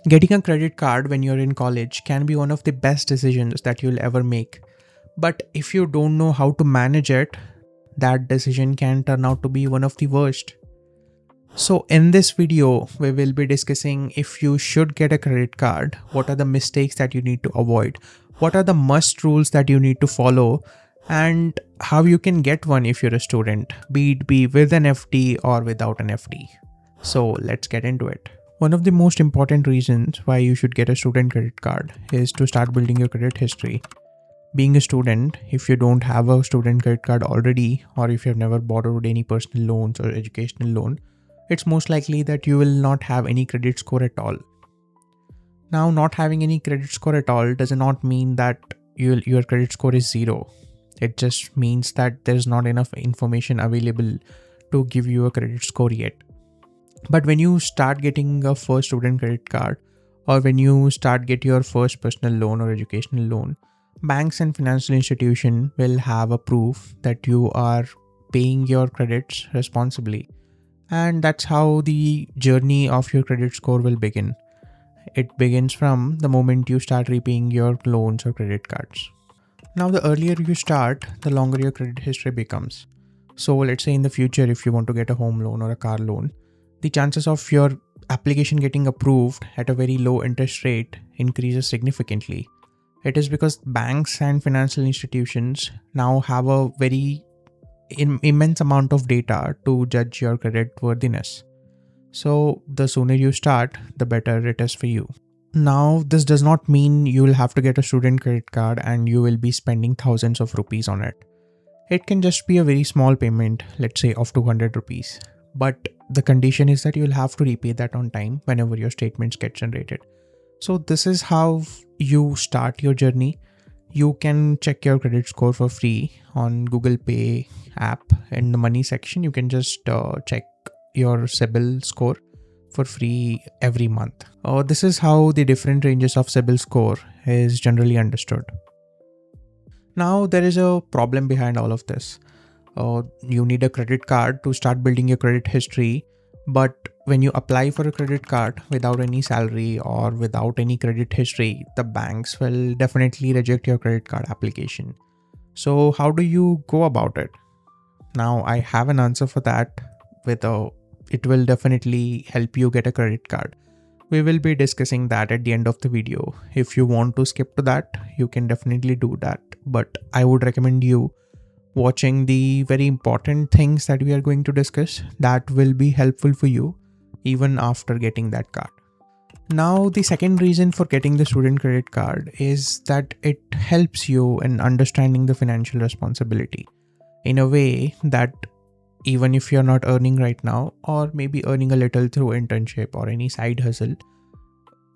Getting a credit card when you're in college can be one of the best decisions that you'll ever make. But if you don't know how to manage it, that decision can turn out to be one of the worst. So in this video, we will be discussing if you should get a credit card, what are the mistakes that you need to avoid, what are the must rules that you need to follow, and how you can get one if you're a student, be it be with an FD or without an FD. So let's get into it. One of the most important reasons why you should get a student credit card is to start building your credit history. Being a student, if you don't have a student credit card already, or if you've never borrowed any personal loans or educational loan, it's most likely that you will not have any credit score at all. Now, not having any credit score at all does not mean that your credit score is zero. It just means that there's not enough information available to give you a credit score yet. But when you start getting a first student credit card, or when you start get your first personal loan or educational loan, banks and financial institution will have a proof that you are paying your credits responsibly. And that's how the journey of your credit score will begin. It begins from the moment you start repaying your loans or credit cards. Now, the earlier you start, the longer your credit history becomes. So let's say in the future, if you want to get a home loan or a car loan, the chances of your application getting approved at a very low interest rate increases significantly. It is because banks and financial institutions now have a very immense amount of data to judge your credit worthiness. So the sooner you start, the better it is for you. Now, this does not mean you will have to get a student credit card and you will be spending thousands of rupees on it. It can just be a very small payment, let's say of 200 rupees. But the condition is that you'll have to repay that on time whenever your statements get generated. So this is how you start your journey. You can check your credit score for free on Google Pay app. In the money section, you can just check your CIBIL score for free every month. This is how the different ranges of CIBIL score is generally understood. Now, there is a problem behind all of this. You need a credit card to start building your credit history, but when you apply for a credit card without any salary or without any credit history, the banks will definitely reject your credit card application. So how do you go about it? Now, I have an answer for that. It will definitely help you get a credit card. We will be discussing that at the end of the video. If you want to skip to that, you can definitely do that. But I would recommend you watching the very important things that we are going to discuss that will be helpful for you even after getting that card. Now, the second reason for getting the student credit card is that it helps you in understanding the financial responsibility in a way that even if you're not earning right now, or maybe earning a little through internship or any side hustle,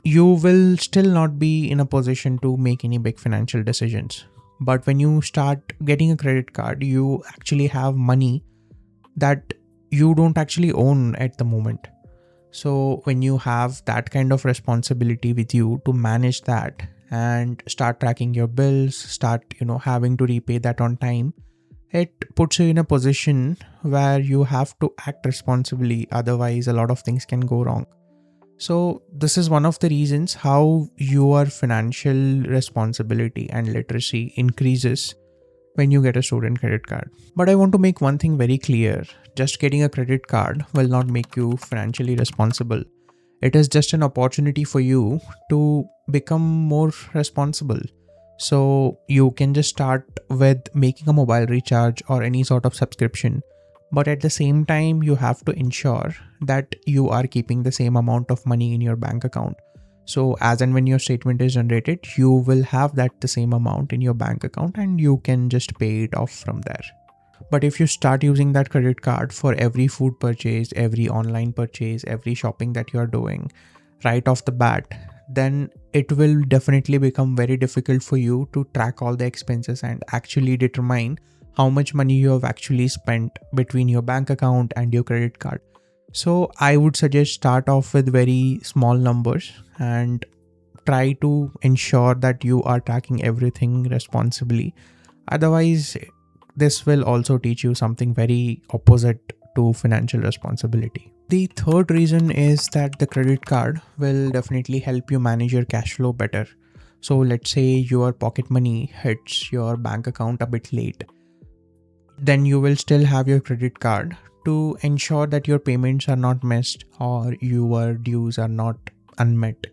you will still not be in a position to make any big financial decisions. But when you start getting a credit card, you actually have money that you don't actually own at the moment. So when you have that kind of responsibility with you to manage that and start tracking your bills, start, having to repay that on time, it puts you in a position where you have to act responsibly. Otherwise, a lot of things can go wrong. So this is one of the reasons how your financial responsibility and literacy increases when you get a student credit card. But I want to make one thing very clear. Just getting a credit card will not make you financially responsible. It is just an opportunity for you to become more responsible. So you can just start with making a mobile recharge or any sort of subscription. But at the same time, you have to ensure that you are keeping the same amount of money in your bank account. So as and when your statement is generated, you will have the same amount in your bank account and you can just pay it off from there. But if you start using that credit card for every food purchase, every online purchase, every shopping that you are doing right off the bat, then it will definitely become very difficult for you to track all the expenses and actually determine how much money you have actually spent between your bank account and your credit card. So I would suggest start off with very small numbers and try to ensure that you are tracking everything responsibly. Otherwise, this will also teach you something very opposite to financial responsibility. The third reason is that the credit card will definitely help you manage your cash flow better. So let's say your pocket money hits your bank account a bit late, then you will still have your credit card to ensure that your payments are not missed or your dues are not unmet.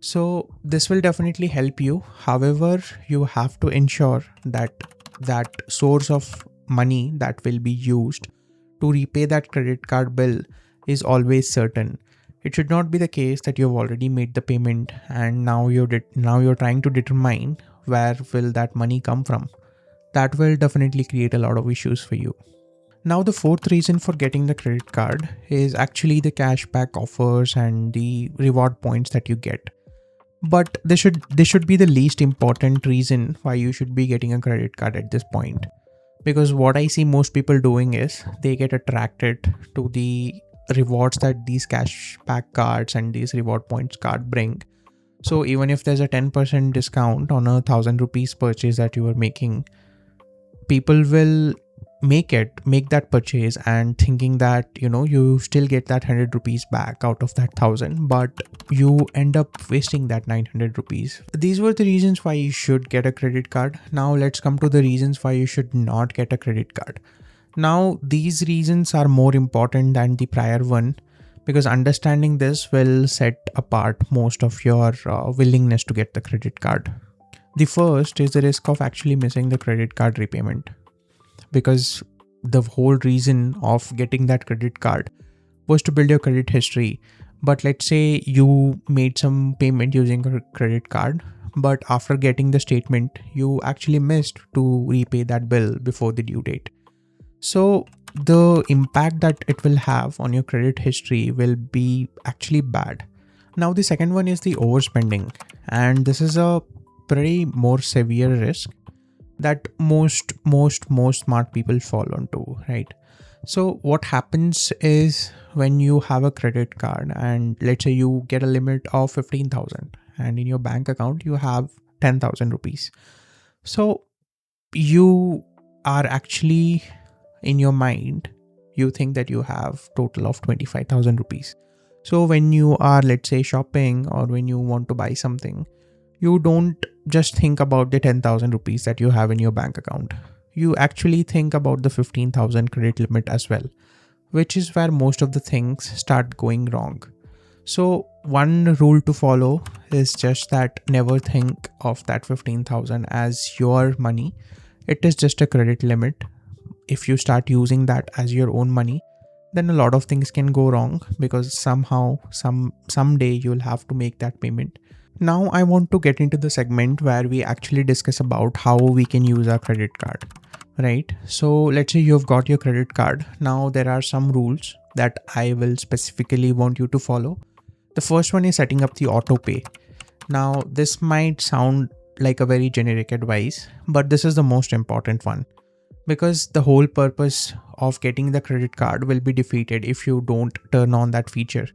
So this will definitely help you. However, you have to ensure that that source of money that will be used to repay that credit card bill is always certain. It should not be the case that you've already made the payment and now you're trying to determine where will that money come from. That will definitely create a lot of issues for you. Now, the fourth reason for getting the credit card is actually the cashback offers and the reward points that you get. But this should be the least important reason why you should be getting a credit card at this point. Because what I see most people doing is they get attracted to the rewards that these cashback cards and these reward points card bring. So even if there's a 10% discount on 1,000 rupees purchase that you are making, people will make that purchase and thinking that you still get that 100 rupees back out of that 1,000, but you end up wasting that 900 rupees. These were the reasons why you should get a credit card. Now let's come to the reasons why you should not get a credit card. Now these reasons are more important than the prior one, because understanding this will set apart most of your willingness to get the credit card. The first is the risk of actually missing the credit card repayment, because the whole reason of getting that credit card was to build your credit history. But let's say you made some payment using a credit card, but after getting the statement, you actually missed to repay that bill before the due date. So the impact that it will have on your credit history will be actually bad. Now, the second one is the overspending, and this is a pretty more severe risk that most smart people fall onto, right? So what happens is when you have a credit card and let's say you get a limit of 15,000 and in your bank account you have 10,000 rupees. So you are actually, in your mind, you think that you have total of 25,000 rupees. So when you are, let's say, shopping or when you want to buy something, you don't just think about the 10,000 rupees that you have in your bank account. You actually think about the 15,000 credit limit as well, which is where most of the things start going wrong. So one rule to follow is just that never think of that 15,000 as your money. It is just a credit limit. If you start using that as your own money, then a lot of things can go wrong, because somehow someday you'll have to make that payment. Now I want to get into the segment where we actually discuss about how we can use our credit card, right? So let's say you've got your credit card. Now there are some rules that I will specifically want you to follow. The first one is setting up the Autopay. Now this might sound like a very generic advice, but this is the most important one, because the whole purpose of getting the credit card will be defeated if you don't turn on that feature.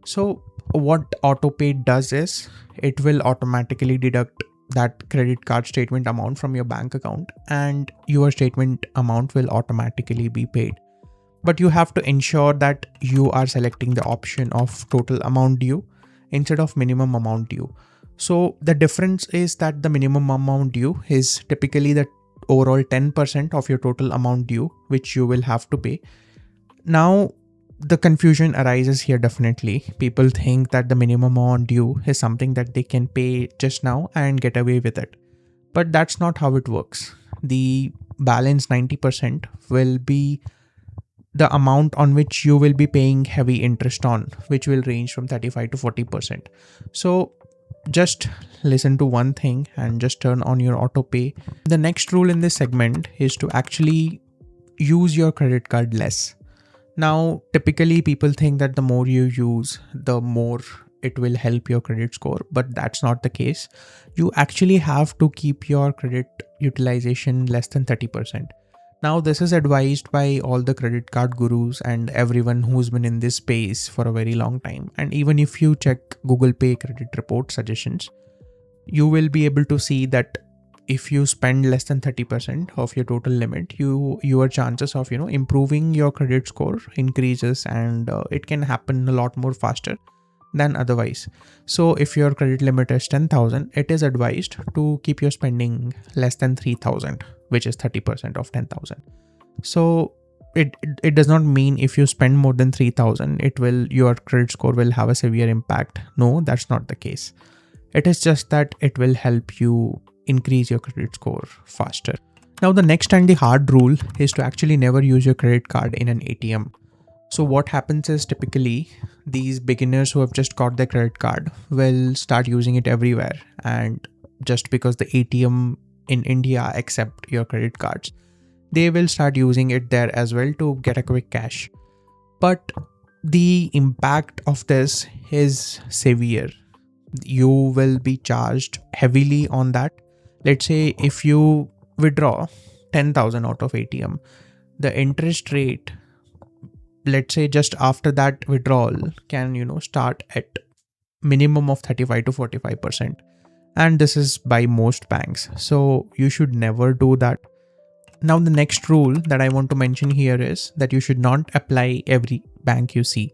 So what Autopay does is it will automatically deduct that credit card statement amount from your bank account and your statement amount will automatically be paid. But you have to ensure that you are selecting the option of total amount due instead of minimum amount due. So the difference is that the minimum amount due is typically the overall 10% of your total amount due, which you will have to pay. Now, the confusion arises here definitely. People think that the minimum amount due is something that they can pay just now and get away with it. But that's not how it works. The balance 90% will be the amount on which you will be paying heavy interest on, which will range from 35 to 40%. So just listen to one thing and just turn on your Autopay. The next rule in this segment is to actually use your credit card less. Now, typically people think that the more you use, the more it will help your credit score, but that's not the case. You actually have to keep your credit utilization less than 30%. Now, this is advised by all the credit card gurus and everyone who's been in this space for a very long time. And even if you check Google Pay credit report suggestions, you will be able to see that if you spend less than 30% of your total limit, your chances of improving your credit score increases, and it can happen a lot more faster than otherwise. So if your credit limit is 10,000, it is advised to keep your spending less than 3,000, which is 30% of 10,000. So it does not mean if you spend more than 3,000, your credit score will have a severe impact. No, that's not the case. It is just that it will help you increase your credit score faster. Now, the next and the hard rule is to actually never use your credit card in an ATM. So what happens is, typically these beginners who have just got their credit card will start using it everywhere. And just because the ATM in India accept your credit cards, they will start using it there as well to get a quick cash. But the impact of this is severe. You will be charged heavily on that. Let's say if you withdraw 10,000 out of ATM, the interest rate, let's say just after that withdrawal, can start at minimum of 35 to 45%. And this is by most banks. So you should never do that. Now, the next rule that I want to mention here is that you should not apply every bank you see.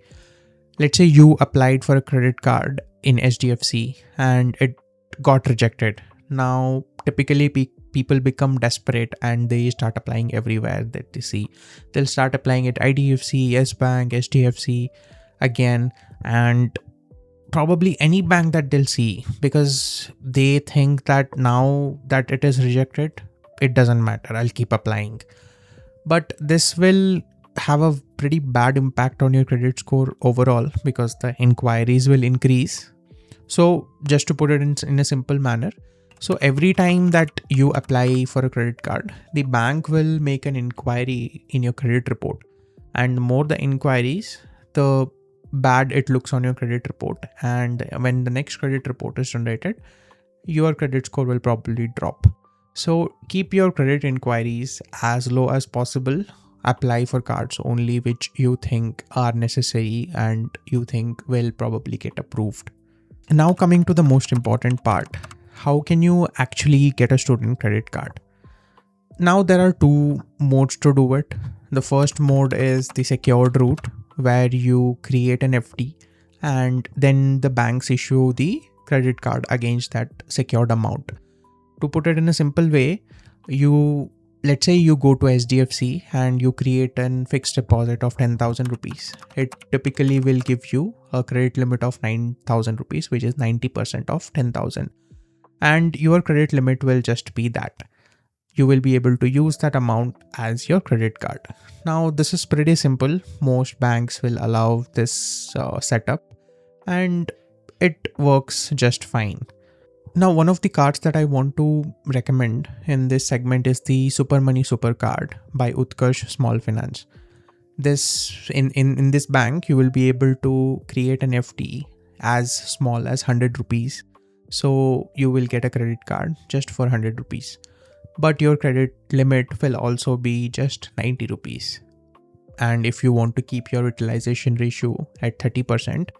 Let's say you applied for a credit card in HDFC and it got rejected. Now, typically people become desperate and they start applying everywhere that they see. They'll start applying at IDFC, Yes Bank, HDFC again, and probably any bank that they'll see, because they think that now that it is rejected, it doesn't matter, I'll keep applying. But this will have a pretty bad impact on your credit score overall, because the inquiries will increase. So just to put it in a simple manner, so every time that you apply for a credit card, the bank will make an inquiry in your credit report. And the more the inquiries, the bad it looks on your credit report. And when the next credit report is generated, your credit score will probably drop. So keep your credit inquiries as low as possible. Apply for cards only which you think are necessary and you think will probably get approved. Now, coming to the most important part, how can you actually get a student credit card? Now, there are two modes to do it. The first mode is the secured route, where you create an FD and then the banks issue the credit card against that secured amount. To put it in a simple way, let's say you go to HDFC and you create a fixed deposit of 10,000 rupees. It typically will give you a credit limit of 9,000 rupees, which is 90% of 10,000. And your credit limit will just be that. You will be able to use that amount as your credit card. Now, this is pretty simple. Most banks will allow this setup and it works just fine. Now, one of the cards that I want to recommend in this segment is the SuperMoney Super Card by Utkarsh Small Finance. This in this bank, you will be able to create an FD as small as 100 rupees. So you will get a credit card just for 100 rupees. But your credit limit will also be just 90 rupees. And if you want to keep your utilization ratio at 30%,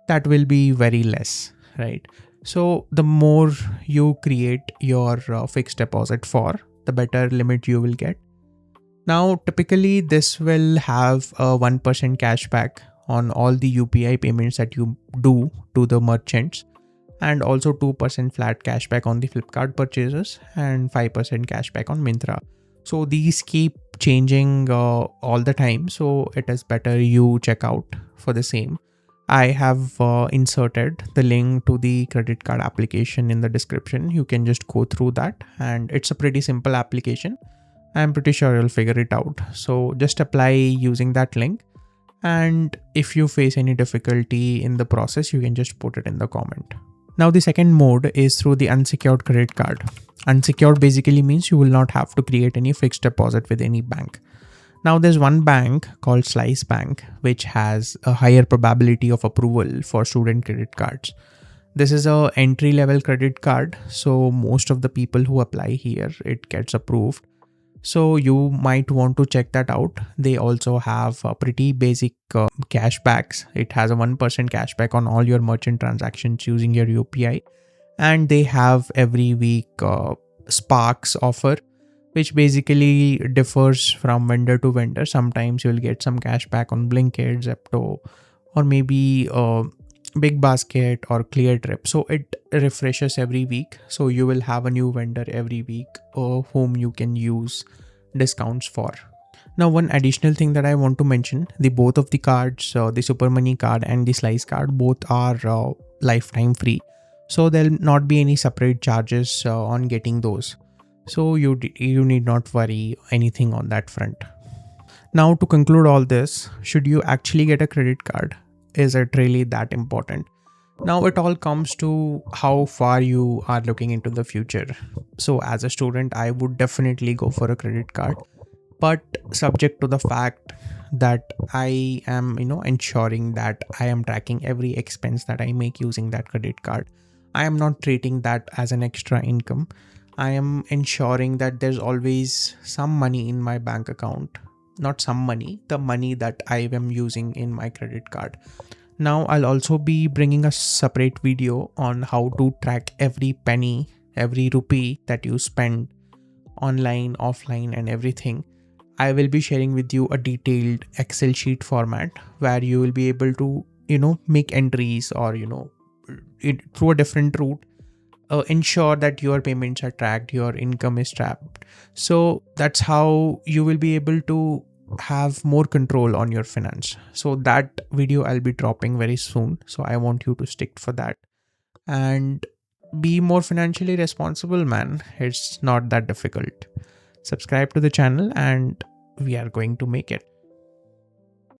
that will be very less, right? So the more you create your fixed deposit for, the better limit you will get. Now, typically this will have a 1% cashback on all the UPI payments that you do to the merchants, and also 2% flat cashback on the Flipkart purchases and 5% cashback on Myntra. So these keep changing all the time. So it is better you check out for the same. I have inserted the link to the credit card application in the description. You can just go through that, and it's a pretty simple application. I'm pretty sure you'll figure it out. So just apply using that link. And if you face any difficulty in the process, you can just put it in the comment. Now, the second mode is through the unsecured credit card. Unsecured basically means you will not have to create any fixed deposit with any bank. Now, there's one bank called Slice Bank, which has a higher probability of approval for student credit cards. This is a entry-level credit card, so most of the people who apply here, it gets approved. So you might want to check that out. They also have pretty basic cashbacks. It has a 1% cashback on all your merchant transactions using your UPI. And they have every week Sparks offer, which basically differs from vendor to vendor. Sometimes you'll get some cash back on Blinkit, Zepto, or maybe Big Basket or Clear Trip. So it refreshes every week. So you will have a new vendor every week whom you can use discounts for. Now, one additional thing that I want to mention, the both of the cards, the SuperMoney card and the Slice card, both are lifetime free. So there'll not be any separate charges on getting those. So you need not worry anything on that front. Now, to conclude all this, should you actually get a credit card? Is it really that important? Now it all comes to how far you are looking into the future. So as a student, I would definitely go for a credit card, but subject to the fact that I am, ensuring that I am tracking every expense that I make using that credit card. I am not treating that as an extra income. I am ensuring that there's always some money in my bank account. Not some money, the money that I am using in my credit card. Now I'll also be bringing a separate video on how to track every penny, every rupee that you spend online, offline, and everything. I will be sharing with you a detailed Excel sheet format where you will be able to, make entries or, through a different route, ensure that your payments are tracked, your income is tracked. So that's how you will be able to have more control on your finance. So that video I'll be dropping very soon. So I want you to stick for that and be more financially responsible, man. It's not that difficult. Subscribe to the channel and we are going to make it.